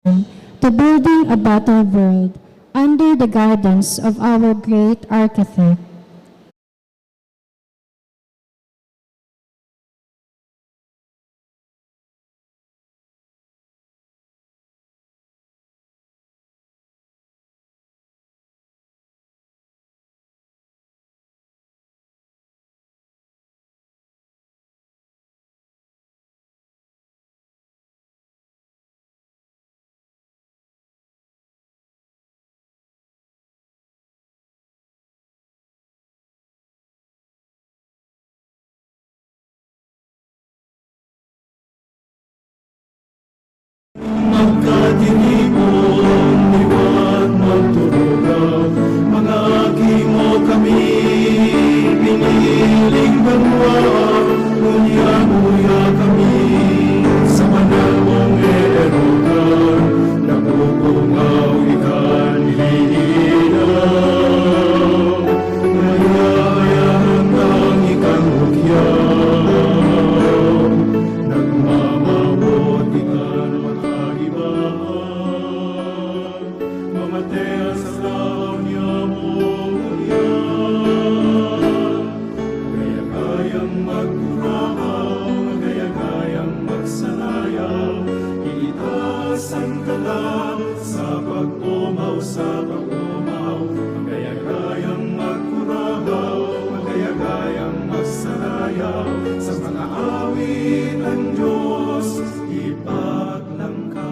to building a better world under the guidance of our great architect. Magkatinipon, liwan magturugaw, mga mo kami, piniling banwa, unya-unya kami, sa manalmong erogan, nabukungaw ikan hihinaw, nayayahan ng ikang hukyaw, nagmamawot ikan Mamatay sa tao niya mong yan. Gaya-gayang magkurahaw, gaya-gayang magsanayaw, iitasan ka lang sa pag-umaw, sa pag-umaw. Gaya-gayang magkurahaw, gaya-gayang magsanayaw, sa mga awit ng Diyos, ipaglangka.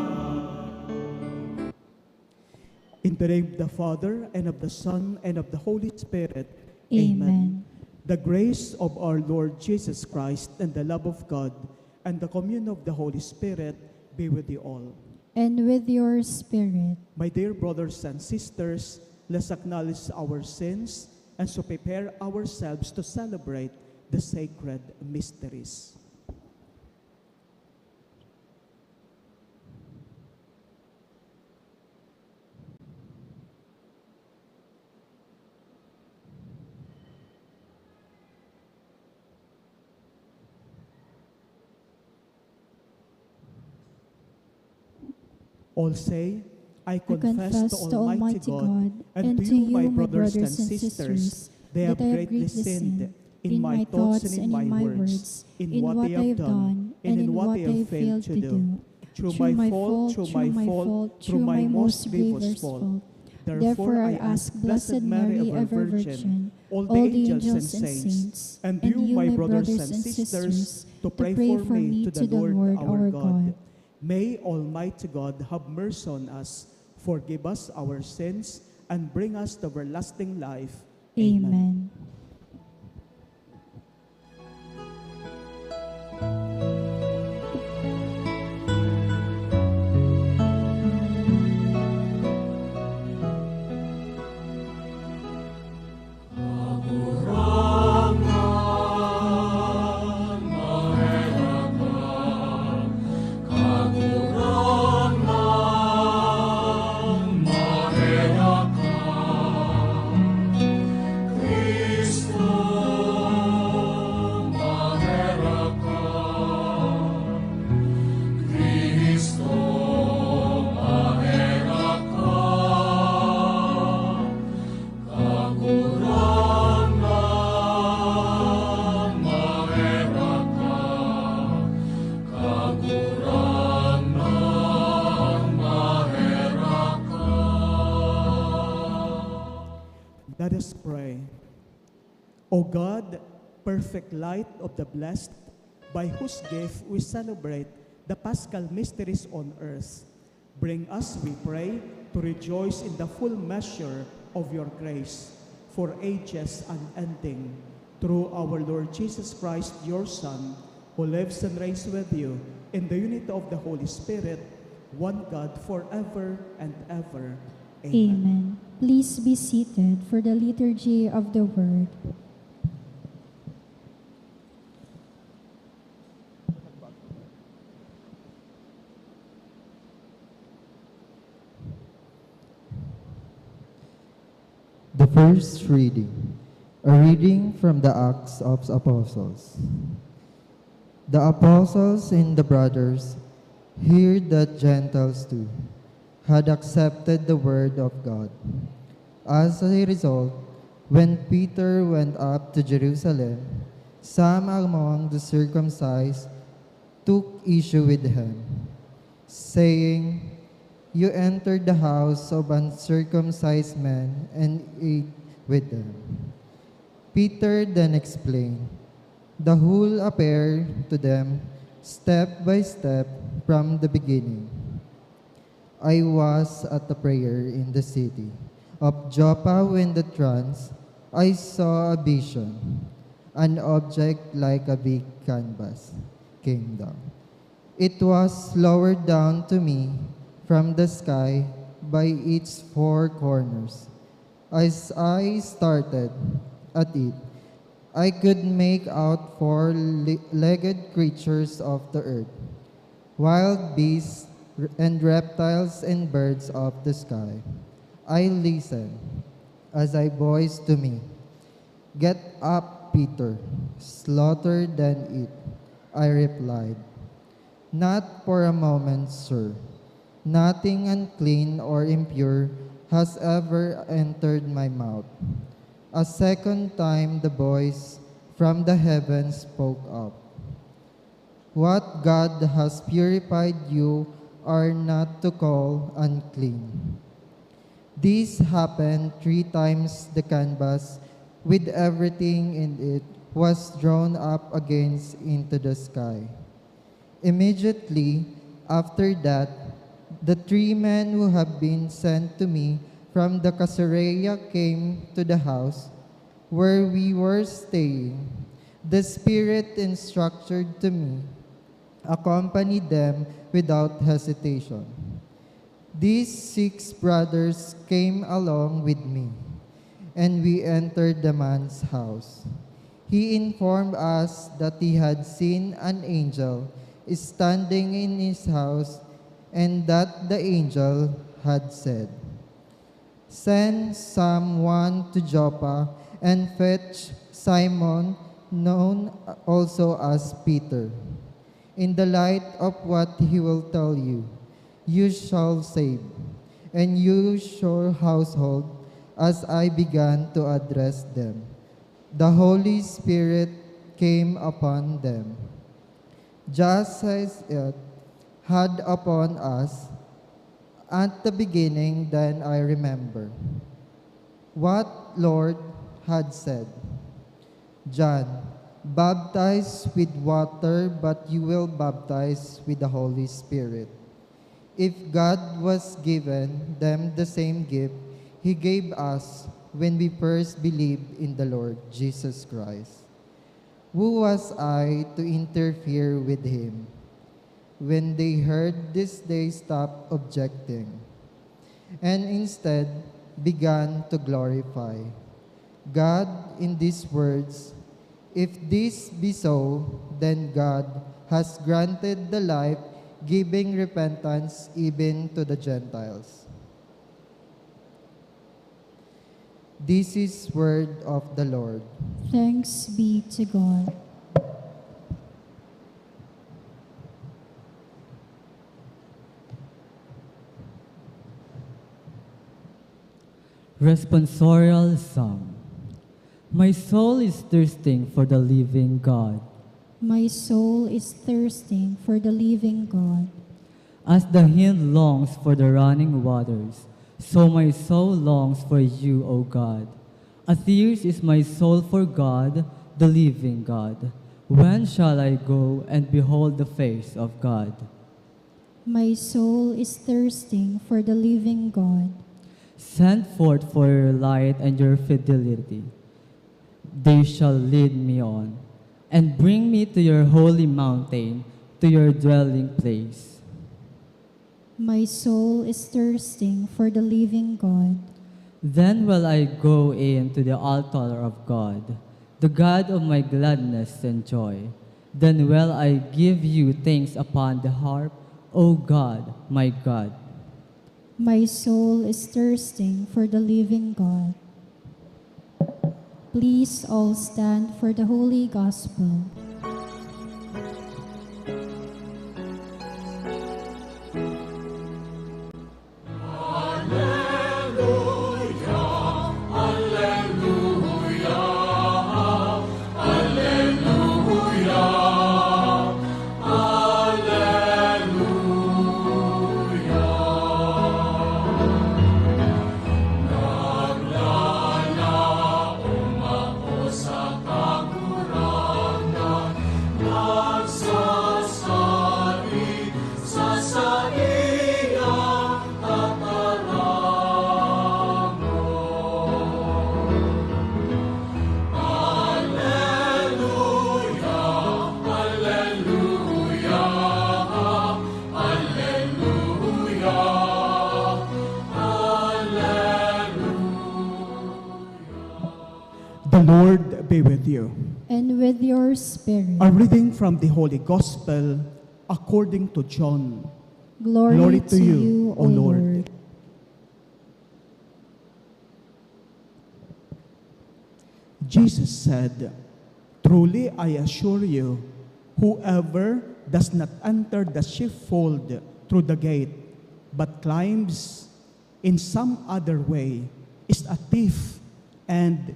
In the name of the Father, and of the Son, and of the Holy Spirit. Amen. The grace of our Lord Jesus Christ, and the love of God, and the communion of the Holy Spirit be with you all. And with your spirit. My dear brothers and sisters, let's acknowledge our sins and so prepare ourselves to celebrate the sacred mysteries. All say, I confess to Almighty God and to you, my brothers and sisters, they have greatly sinned in my thoughts and in my words, in what I have done and in what I have failed to do. Through my fault, through my most grievous fault. Therefore I ask Blessed Mary, ever Virgin, all the angels and saints, and you, my brothers and sisters, to pray for me to the Lord our God. May Almighty God have mercy on us, forgive us our sins, and bring us to everlasting life. Amen. Let us pray. O God, perfect light of the blessed, by whose gift we celebrate the Paschal mysteries on earth, bring us, we pray, to rejoice in the full measure of your grace for ages unending. Through our Lord Jesus Christ, your Son, who lives and reigns with you in the unity of the Holy Spirit, one God forever and ever. Amen. Please be seated for the liturgy of the Word. The first reading, a reading from the Acts of the Apostles. The apostles and the brothers heard that Gentiles too had accepted the word of God. As a result, when Peter went up to Jerusalem, some among the circumcised took issue with him, saying, "You entered the house of uncircumcised men and ate with them." Peter then explained the whole affair to them, step by step from the beginning. I was at a prayer in the city of Joppa when the trance I saw a vision. An object like a big canvas came down. It was lowered down to me from the sky by its four corners. As I started at it, I could make out four-legged creatures of the earth, wild beasts and reptiles and birds of the sky. I listened as I voiced to me, "Get up, Peter, slaughter then eat." I replied, "Not for a moment, sir. Nothing unclean or impure has ever entered my mouth." A second time the voice from the heavens spoke up, "What God has purified you are not to call unclean." This happened 3 times. The canvas with everything in it was drawn up against into the sky. Immediately after that, the 3 men who have been sent to me from the Caesarea came to the house where we were staying. The Spirit instructed to me, accompanied them without hesitation. These 6 brothers came along with me, and we entered the man's house. He informed us that he had seen an angel standing in his house, and that the angel had said, "Send someone to Joppa and fetch Simon, known also as Peter. In the light of what he will tell you, you shall save, and your household." As I began to address them, the Holy Spirit came upon them, just as it had upon us at the beginning. Then I remember what Lord had said, "John baptized with water, but you will baptize with the Holy Spirit." If God was given them the same gift He gave us when we first believed in the Lord Jesus Christ, who was I to interfere with Him? When they heard this, they stopped objecting, and instead began to glorify God in these words, "If this be so, then God has granted the life-giving repentance even to the Gentiles." This is word of the Lord. Thanks be to God. Responsorial Psalm. My soul is thirsting for the living God. My soul is thirsting for the living God. As the hind longs for the running waters, so my soul longs for you, O God. Athirst is my soul for God, the living God. When shall I go and behold the face of God? My soul is thirsting for the living God. Send forth for your light and your fidelity. They shall lead me on, and bring me to your holy mountain, to your dwelling place. My soul is thirsting for the living God. Then will I go in to the altar of God, the God of my gladness and joy. Then will I give you thanks upon the harp, O God, my God. My soul is thirsting for the living God. Please all stand for the Holy Gospel. be with you. and with your spirit. A reading from the Holy Gospel according to John. Glory to you, O Lord. Jesus said, "Truly I assure you, whoever does not enter the sheepfold through the gate, but climbs in some other way, is a thief and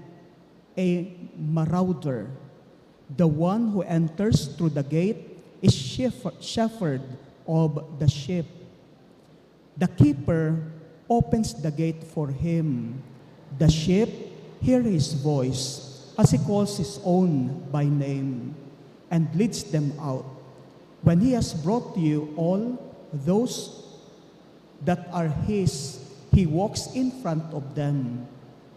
a marauder. The one who enters through the gate is shepherd of the sheep. The keeper opens the gate for him. The sheep hear his voice as he calls his own by name and leads them out. When he has brought you all those that are his, he walks in front of them,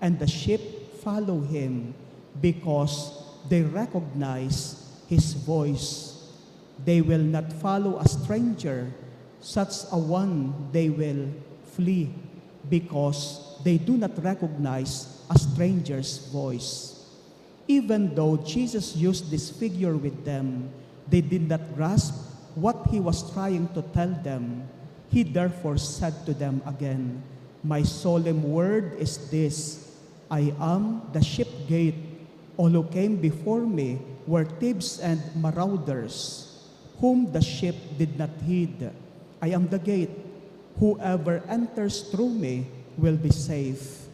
and the sheep follow him because they recognize his voice. They will not follow a stranger, such a one they will flee, because they do not recognize a stranger's voice." Even though Jesus used this figure with them, they did not grasp what he was trying to tell them. He therefore said to them again, "My solemn word is this: I am the sheep gate. All who came before me were thieves and marauders, whom the sheep did not heed. I am the gate. Whoever enters through me will be safe.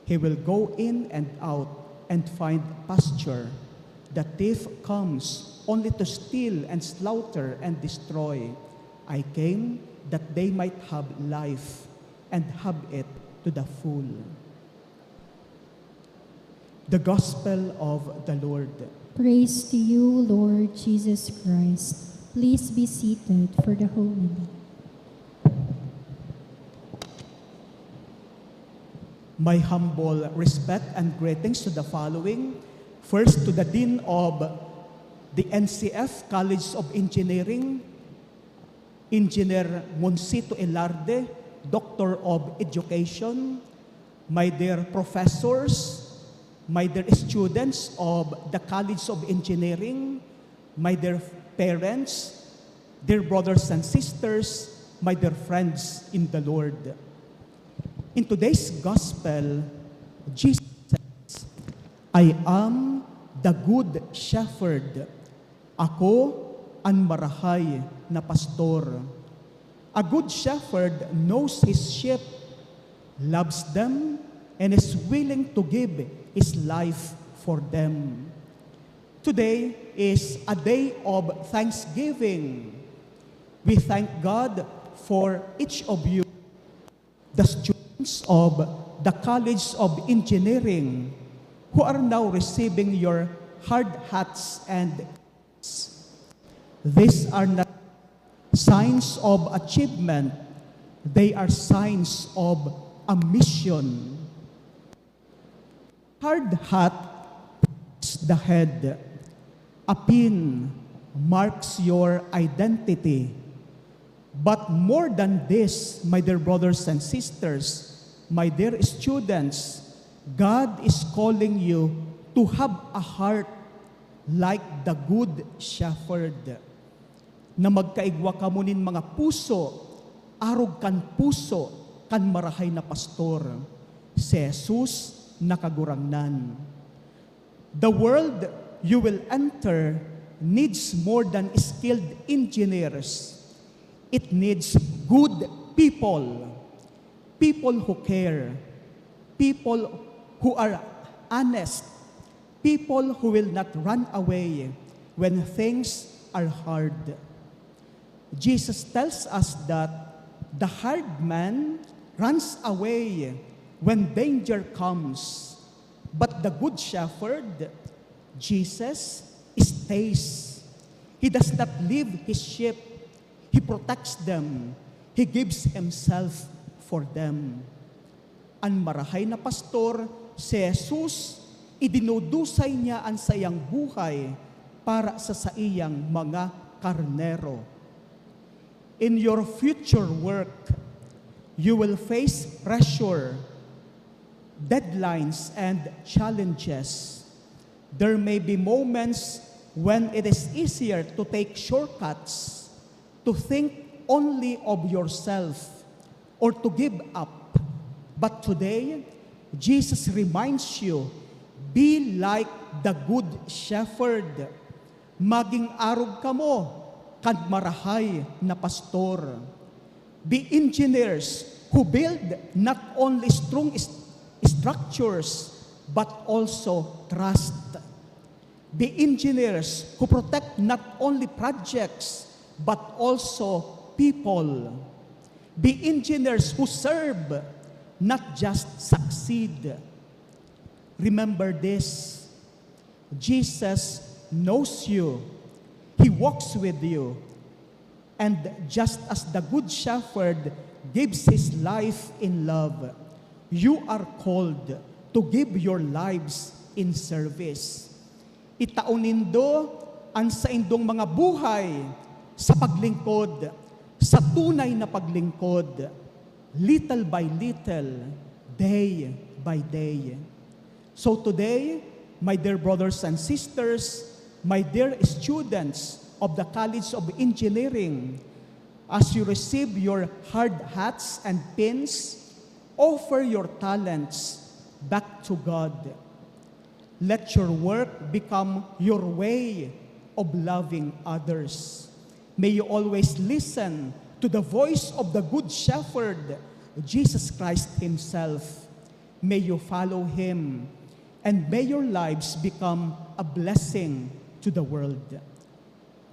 He will go in and out and find pasture. The thief comes only to steal and slaughter and destroy. I came that they might have life and have it to the full." The Gospel of the Lord. Praise to you, Lord Jesus Christ. Please be seated for the homily. My humble respect and greetings to the following. First, to the Dean of the NCF College of Engineering, Engineer Monsito Ilarde, Doctor of Education, my dear professors, my dear students of the College of Engineering, my dear parents, dear brothers and sisters, my dear friends in the Lord. In today's Gospel, Jesus says, "I am the good shepherd. Ako ang marahay na pastor." A good shepherd knows his sheep, loves them, and is willing to give his life for them. Today is a day of thanksgiving. We thank God for each of you, the students of the College of Engineering, who are now receiving your hard hats and caps. These are not signs of achievement, they are signs of a mission. Hard hat is the head. A pin marks your identity. But more than this, my dear brothers and sisters, my dear students, God is calling you to have a heart like the good shepherd, na magkaigwa ka mo nin mga puso, arog kan puso, kan marahay na pastor, si Jesus nakagurangnan. The world you will enter needs more than skilled engineers. It needs good people, people who care, people who are honest, people who will not run away when things are hard. Jesus tells us that the hard man runs away when danger comes, but the good shepherd, Jesus, stays. He does not leave his sheep. He protects them. He gives himself for them. Ang marahay na pastor, si Jesus, idinudusay niya ang sayang buhay para sa iyang mga karnero. In your future work, you will face pressure, deadlines, and challenges. There may be moments when it is easier to take shortcuts, to think only of yourself, or to give up. But today, Jesus reminds you, be like the good shepherd. Maging arog kamo, kad marahay na pastor. Be engineers who build not only strong structures, but also trust. Be engineers who protect not only projects, but also people. Be engineers who serve, not just succeed. Remember this, Jesus knows you. He walks with you. And just as the good shepherd gives his life in love, you are called to give your lives in service. Itaonindo ang sa indong mga buhay sa paglingkod, sa tunay na paglingkod, little by little, day by day. So today, my dear brothers and sisters, my dear students of the College of Engineering, as you receive your hard hats and pins, offer your talents back to God. Let your work become your way of loving others. May you always listen to the voice of the Good Shepherd, Jesus Christ Himself. May you follow Him, and may your lives become a blessing to the world.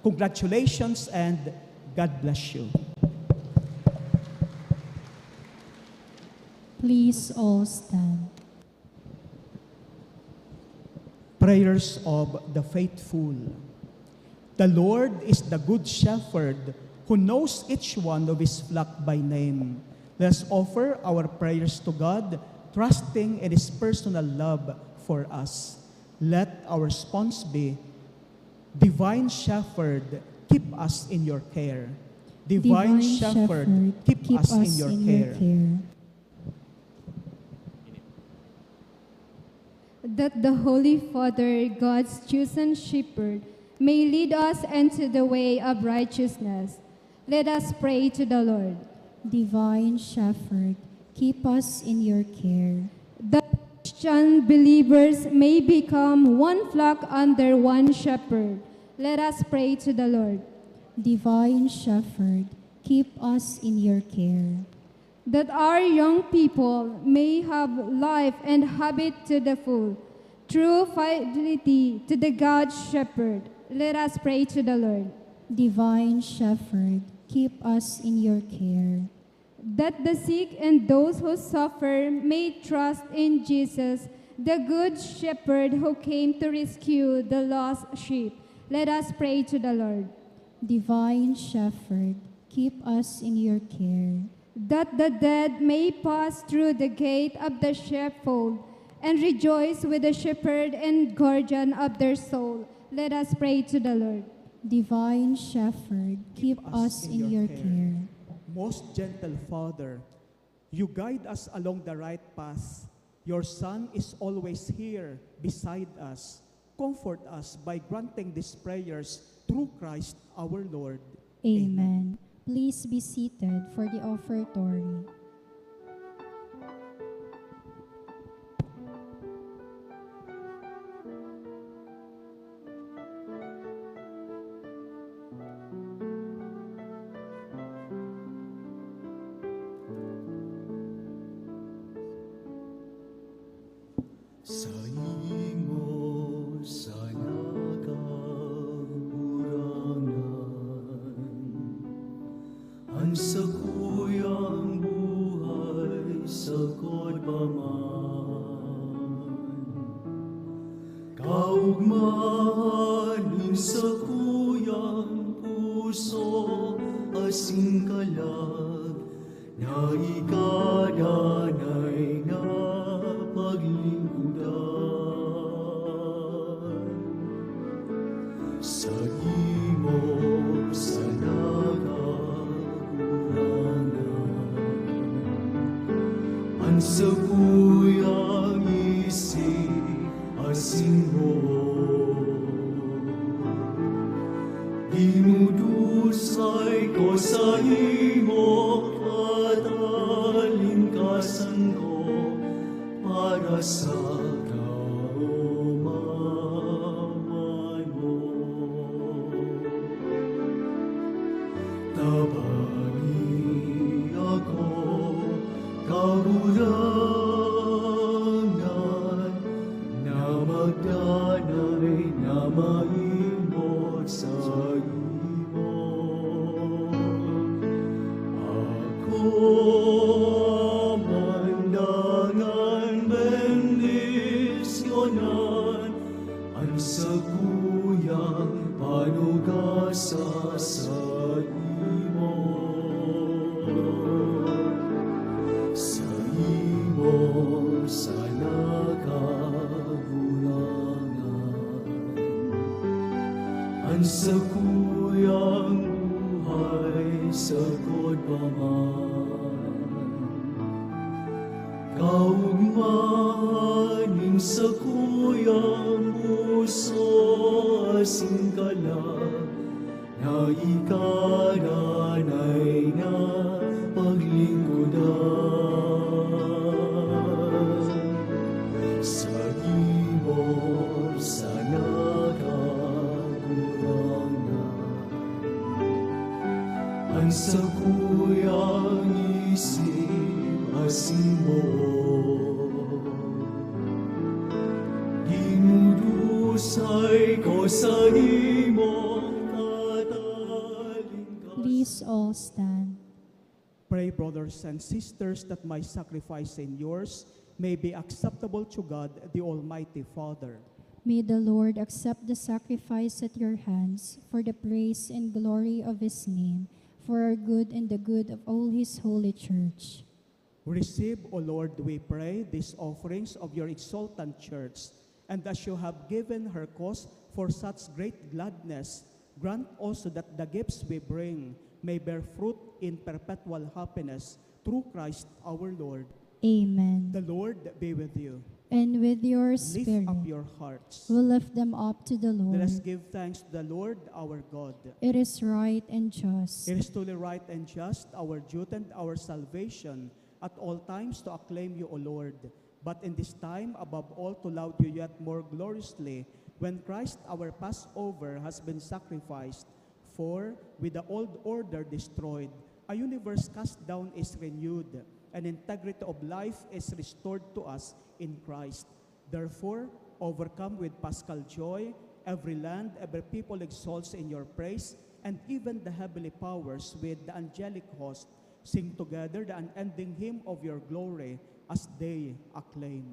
Congratulations and God bless you. Please all stand. Prayers of the faithful. The Lord is the good shepherd who knows each one of his flock by name. Let us offer our prayers to God, trusting in His personal love for us. Let our response be, Divine Shepherd, keep us in your care. Divine Shepherd, keep us in your care. That the Holy Father, God's chosen shepherd, may lead us into the way of righteousness. Let us pray to the Lord. Divine Shepherd, keep us in your care. That Christian believers may become one flock under one shepherd. Let us pray to the Lord. Divine Shepherd, keep us in your care. That our young people may have life and have it to the full, through fidelity to the God Shepherd. Let us pray to the Lord. Divine Shepherd, keep us in your care. That the sick and those who suffer may trust in Jesus, the Good Shepherd who came to rescue the lost sheep. Let us pray to the Lord. Divine Shepherd, keep us in your care. That the dead may pass through the gate of the sheepfold and rejoice with the shepherd and guardian of their soul. Let us pray to the Lord. Divine Shepherd, keep us in your care. Most gentle Father, you guide us along the right path. Your Son is always here beside us. Comfort us by granting these prayers through Christ our Lord. Amen. Please be seated for the offertory. Sa imo ang sakuyang buhay sa kodbaman. Kaugmahan ng sakuyang puso asing kalag na ikadanay na paglingkudan. Sa imo ang sakuyang isip asingo dinudusay ko sa imo katalingkasan ko para sa kaumaman mo. Tabagi ako kahurangan na magdanay na maimot sa imo. Ako mandangan bendisyonan ang saguyang panugasa sa imo. Sa imo sana kagurangan ang saguyang buhay sa kodbaman. Kaugmaning sa kuyang puso asing kalag na ikaranay na paglingkudan. Sa imo sana kagurangan ang saguyang isip asing mo. Dinudusay ko sa imo katalingkasan. Please all stand. Pray, brothers and sisters, that my sacrifice and yours may be acceptable to God, the Almighty Father. May the Lord accept the sacrifice at your hands for the praise and glory of his name, for our good and the good of all his holy church. Receive, O Lord, we pray, these offerings of your exultant church, and as you have given her cause for such great gladness, grant also that the gifts we bring may bear fruit in perpetual happiness through Christ our Lord. Amen. The Lord be with you. And with your Lift spirit, up your hearts. we'll lift them up to the Let us Lord. give thanks to the Lord our God. It is right and just. It is truly right and just, our duty and our salvation, at all times to acclaim you, O Lord, but in this time, above all, to laud you yet more gloriously, when Christ our Passover has been sacrificed. For, with the old order destroyed, a universe cast down is renewed, and integrity of life is restored to us in Christ. Therefore, overcome with paschal joy, every land, every people exalts in your praise, and even the heavenly powers with the angelic host sing together the unending hymn of your glory as they acclaim.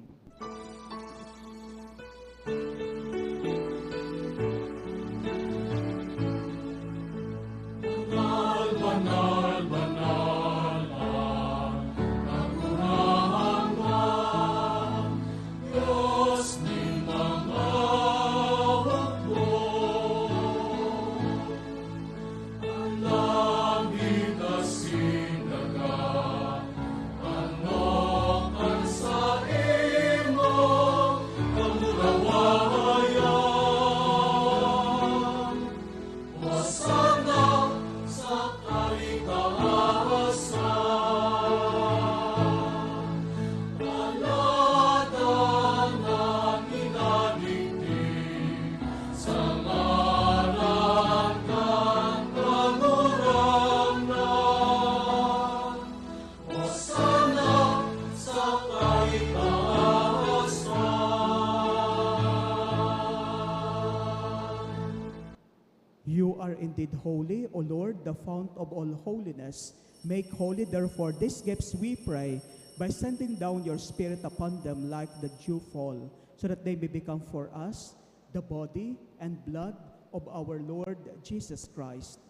You are indeed holy, O Lord, the fount of all holiness. Make holy, therefore, these gifts, we pray, by sending down your Spirit upon them like the dewfall, so that they may become for us the body and blood of our Lord Jesus Christ.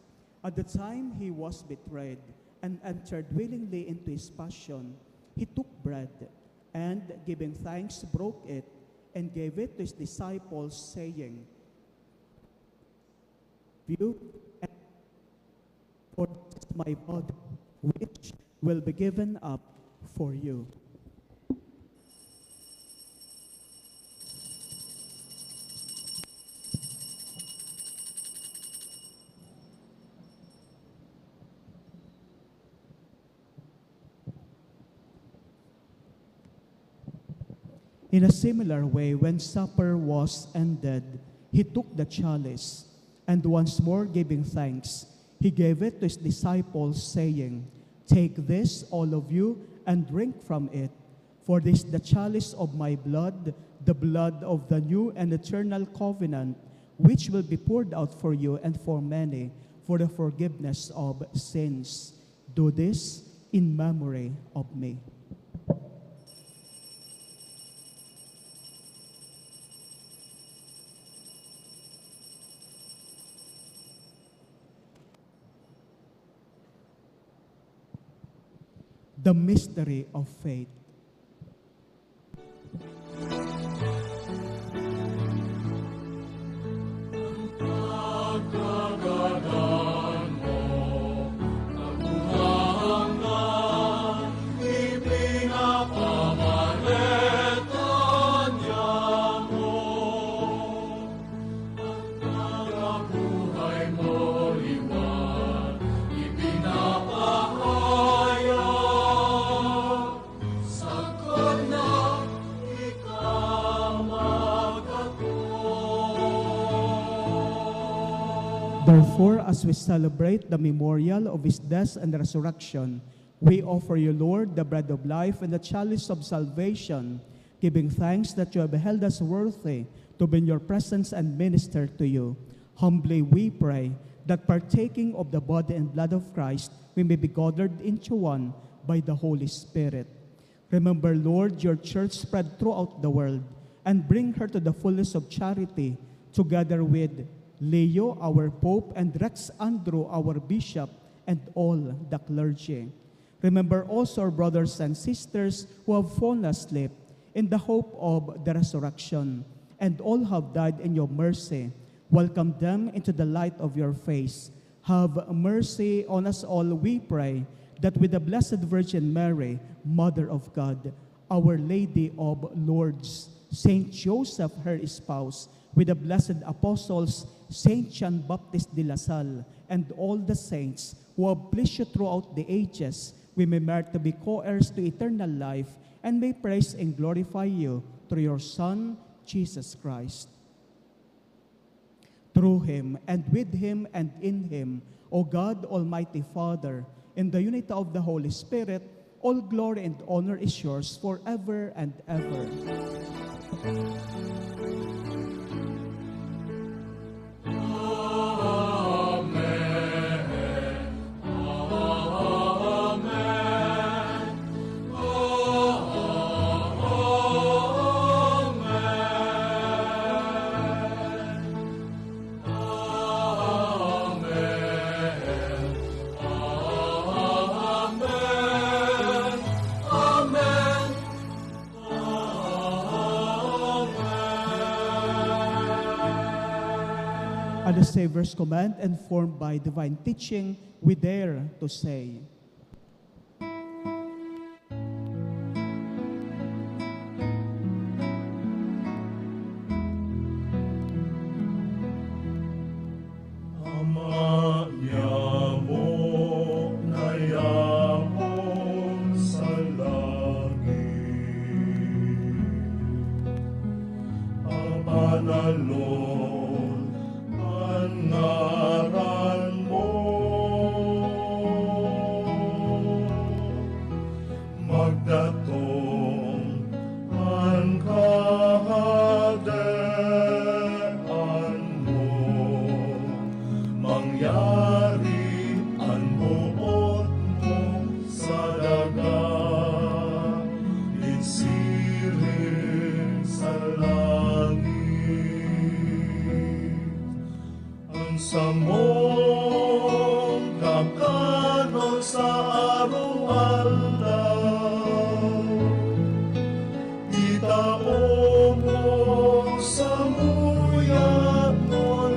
At the time he was betrayed and entered willingly into his passion, he took bread, and giving thanks, broke it, and gave it to his disciples, saying, "You, for this is my body, which will be given up for you." In a similar way, when supper was ended, he took the chalice, and once more giving thanks, he gave it to his disciples, saying, "Take this, all of you, and drink from it. For this is the chalice of my blood, the blood of the new and eternal covenant, which will be poured out for you and for many for the forgiveness of sins. Do this in memory of me." The mystery of faith. Therefore, as we celebrate the memorial of his death and resurrection, we offer you, Lord, the bread of life and the chalice of salvation, giving thanks that you have held us worthy to be in your presence and minister to you. Humbly we pray that partaking of the body and blood of Christ, we may be gathered into one by the Holy Spirit. Remember, Lord, your church spread throughout the world, and bring her to the fullness of charity, together with Leo, our Pope, and Rex Andrew, our Bishop, and all the clergy. Remember also our brothers and sisters who have fallen asleep in the hope of the resurrection, and all have died in your mercy. Welcome them into the light of your face. Have mercy on us all, we pray, that with the Blessed Virgin Mary, Mother of God, Our Lady of Lourdes, Saint Joseph, her spouse, with the blessed apostles, Saint John Baptist de la Salle, and all the saints who have pleased you throughout the ages, we may merit to be co-heirs to eternal life, and may praise and glorify you through your Son, Jesus Christ. Through him, and with him, and in him, O God, Almighty Father, in the unity of the Holy Spirit, all glory and honor is yours forever and ever. At the Savior's command, and formed by divine teaching, we dare to say, Ama niya mo na yapon sa langit, abanalon ang ngaran mo, magdatong ang kahagdan mo, mangyari ang buot mo sa dagat, insirin sa langit. Ang samong kakanon sa araw-araw, itao mo sa muyak nun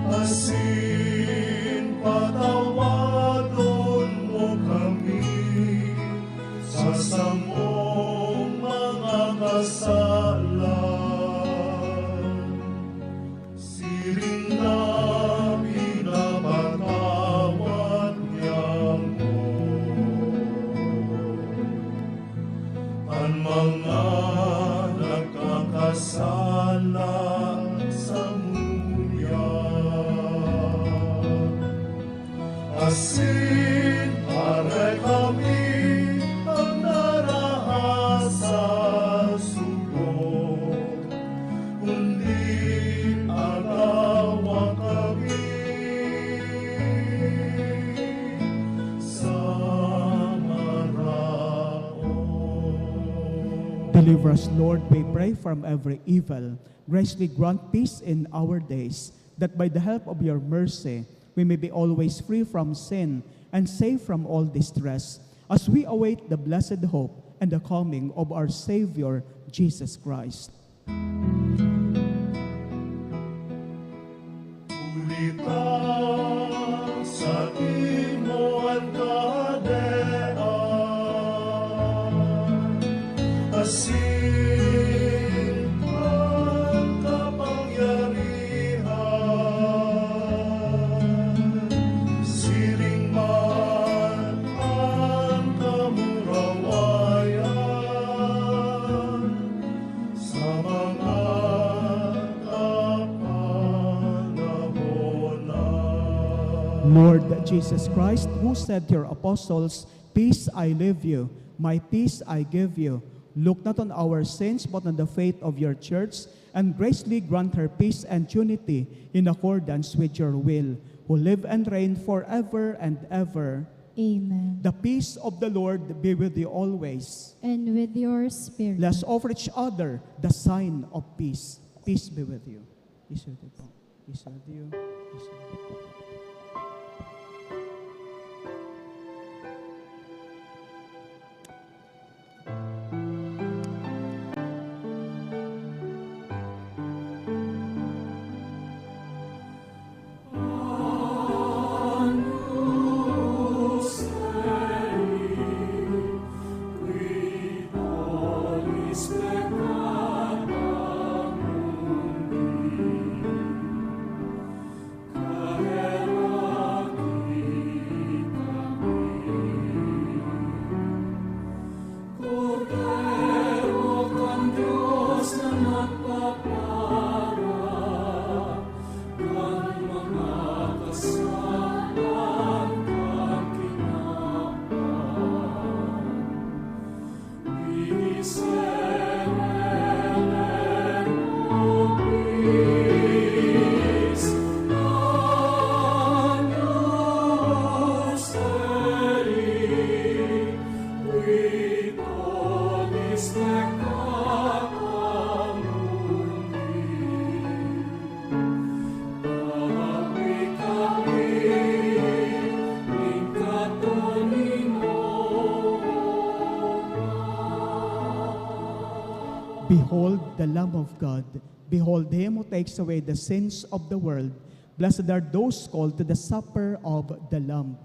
asin patawadon mo kami sa samong mga kasalan. asin pare kami ang narahasa subok, kundi agawa kami sa maraon. Deliver us, Lord, we pray, from every evil. Graciously grant peace in our days, that by the help of your mercy, we may be always free from sin and safe from all distress, as we await the blessed hope and the coming of our Savior, Jesus Christ. Ulita sa imo ang kadean, asin ang kapangyarihan, siring man ang kamurawayan, sa mga kapanahonan. Lord Jesus Christ, who said to your apostles, "Peace I leave you, my peace I give you," look not on our sins, but on the faith of your church, and graciously grant her peace and unity in accordance with your will, who live and reign forever and ever. Amen. The peace of the Lord be with you always. And with your spirit. Let's offer each other the sign of peace. Peace be with you. Peace with you. Peace with you. Peace with you. Behold the Lamb of God. Behold him who takes away the sins of the world. Blessed are those called to the supper of the Lamb.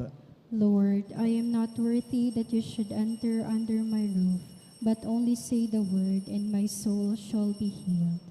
Lord, I am not worthy that you should enter under my roof, but only say the word, and my soul shall be healed.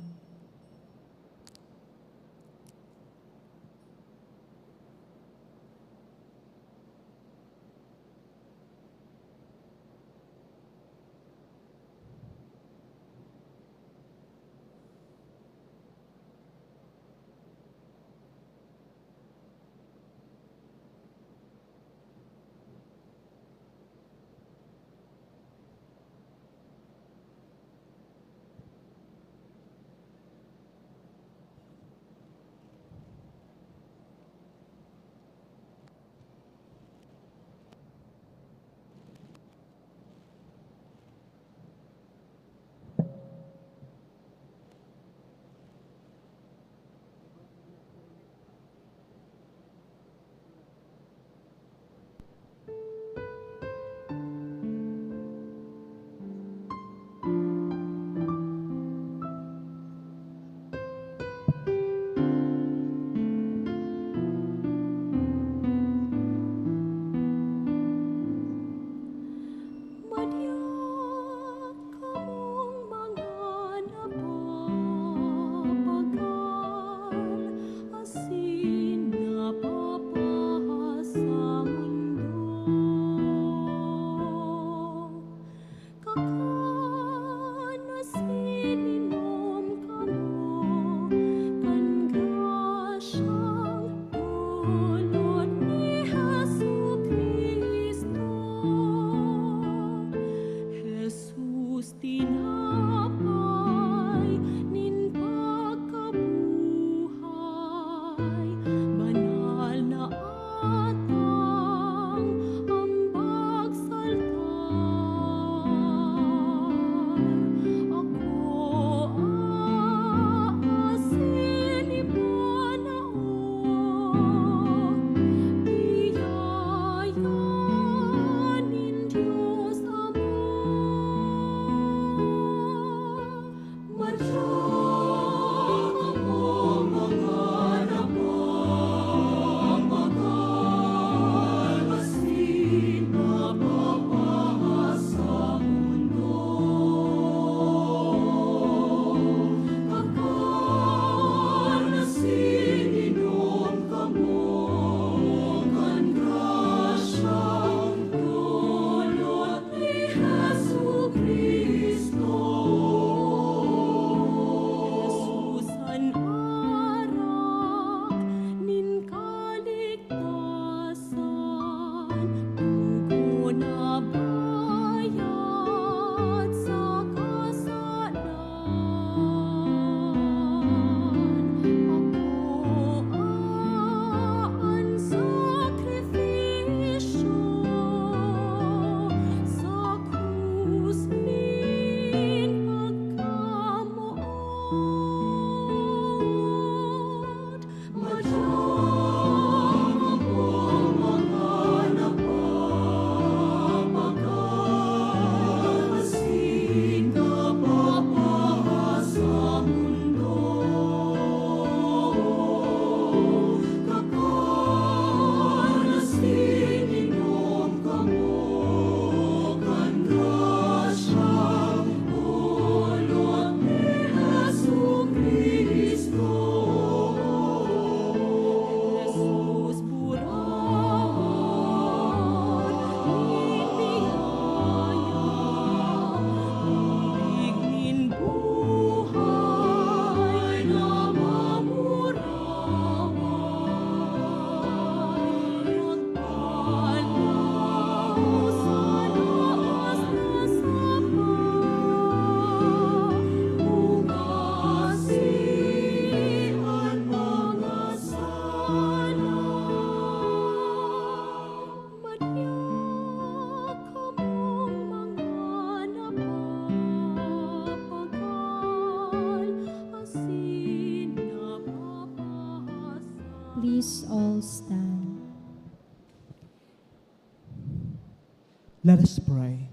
Let us pray.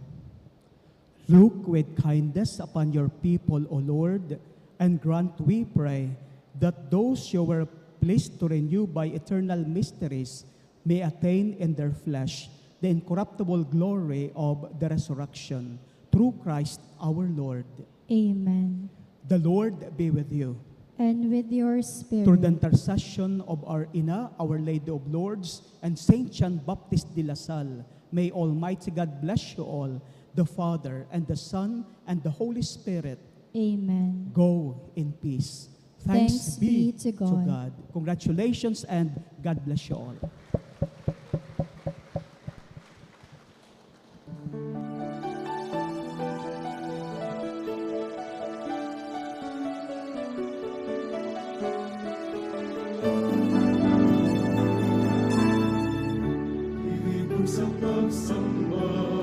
Look with kindness upon your people, O Lord, and grant, we pray, that those you were pleased to renew by eternal mysteries may attain in their flesh the incorruptible glory of the resurrection, through Christ our Lord. Amen. The Lord be with you. And with your spirit. Through the intercession of our Ina, Our Lady of Lourdes, and Saint John Baptist de La Salle, may Almighty God bless you all, the Father, and the Son, and the Holy Spirit. Amen. Go in peace. Thanks be to God. Congratulations and God bless you all. Ibig sa pagsamba